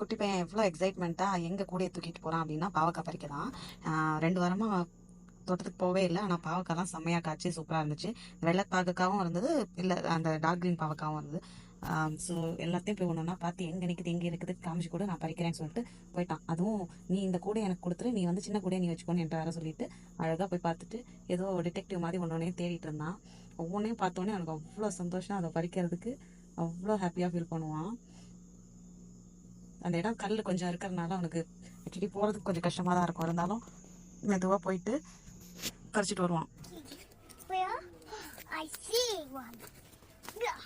குட்டி பையன் எவ்வளோ எக்ஸைட்மெண்ட்டாக எங்கே கூடையை தூக்கிட்டு போகிறான் அப்படின்னா பாவக்காய் பறிக்க தான். 2 வாரமாக தோட்டத்துக்கு போவே இல்லை. ஆனால் பாவக்காய்லாம் செம்மையாக காய்ச்சி சூப்பராக இருந்துச்சு. வெள்ளை பாவக்காவும் இருந்தது, இல்லை அந்த டார்க் க்ரீன் பாவக்காவும் இருந்தது. ஸோ எல்லாத்தையும் போய் ஒன்று ஒன்றா பார்த்து எங்கே நிற்குது எங்கே இருக்குது காமிச்சு கூட நான் பறிக்கிறேன்னு சொல்லிட்டு போயிட்டான். அதுவும் நீ இந்த கூடையை எனக்கு கொடுத்துரு, நீ வந்து சின்ன கூடையை நீ வச்சுக்கோன்னு என்கிட்ட வேற சொல்லிட்டு அழகாக போய் பார்த்துட்டு ஏதோ டிடெக்டிவ் மாதிரி ஒன்று ஒன்றையும் தேடிட்டு இருந்தான். ஒவ்வொன்றையும் பார்த்தோன்னே எனக்கு அவ்வளோ சந்தோஷம். அதை பறிக்கிறதுக்கு அவ்வளோ ஹாப்பியாக ஃபீல் பண்ணுவான். அந்த இடம் கல் கொஞ்சம் இருக்கிறதுனால அவனுக்கு ஆக்சுவலி போகிறதுக்கு கொஞ்சம் கஷ்டமாக தான் இருக்கும். இருந்தாலும் மெதுவாக போயிட்டு பறிச்சுட்டு வருவான். Where? I see one. Yeah.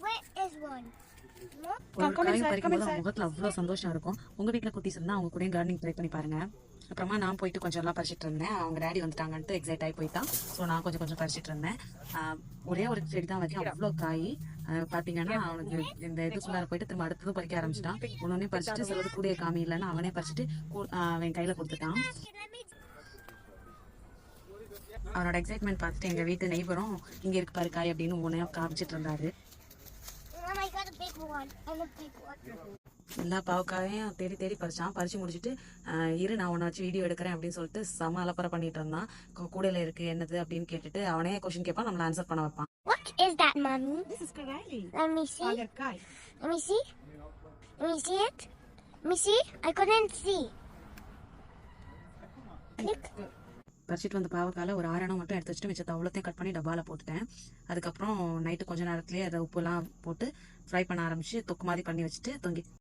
Where is one? ஒரு காய் பறிக்கும்போது அவங்க முகத்தில் அவ்வளோ சந்தோஷம் இருக்கும். உங்கள் வீட்டில் குட்டீஸ் இருந்தால் அவங்க கூட கார்டனிங் ட்ரை பண்ணி பாருங்க. அப்புறமா நான் போயிட்டு கொஞ்சம் எல்லாம் பறிச்சிட்டு இருந்தேன். அவங்க டேடி வந்துட்டாங்கன்ட்டு எக்ஸைட் ஆகி போயிட்டான். ஸோ நான் கொஞ்சம் கொஞ்சம் பறிச்சிட்டு இருந்தேன். ஒரே ஒரு செடி தான் வைக்கும், அவ்வளோ காய். பார்த்தீங்கன்னா அவனுக்கு இந்த இதுக்குள்ளார போயிட்டு திரும்ப அடுத்ததும் பறிக்க ஆரம்பிச்சிட்டான். ஒன்னொன்னே பறிச்சுட்டு சிலது கூடிய காமி இல்லைன்னா அவனே பறிச்சுட்டு அவன் கையில் கொடுத்துட்டான். அவனோட எக்ஸைட்மெண்ட் பார்த்துட்டு எங்கள் வீட்டு நெய்பரும் இங்கே இருக்கு பாரு காய் அப்படின்னு ஒன்றையா காமிச்சிட்டு இருந்தாரு. எல்லா பாவக்காயும் தேடி தேடி பறிச்சான். பறிச்சு முடிச்சுட்டு இரு நான் உன்னை வச்சு வீடியோ எடுக்கிறேன் அப்படின்னு சொல்லிட்டு செம அலப்பறை பண்ணிட்டு இருந்தான். கூடையில இருக்கு என்னது அப்படின்னு கேட்டுட்டு அவனே கொஸ்டின் கேட்பான், நம்மள ஆன்சர் பண்ண வைப்பான். What is that, mommy? This is Kagali. Let me see. Kai. Let me see. Let me see it. Let me see. I couldn't see. Look. பறிச்சிட்டு வந்த பாவக்கால ஒரு 6 மட்டும் எடுத்து வச்சுட்டு மிச்சத்தை அவ்வளோத்தையும் கட் பண்ணி டப்பால போட்டுட்டேன். அதுக்கப்புறம் நைட்டு கொஞ்ச நேரத்துலேயே அதை உப்புலாம் போட்டு ஃப்ரை பண்ண ஆரம்பிச்சு தொக்கு மாதிரி பண்ணி வச்சுட்டு தொங்கி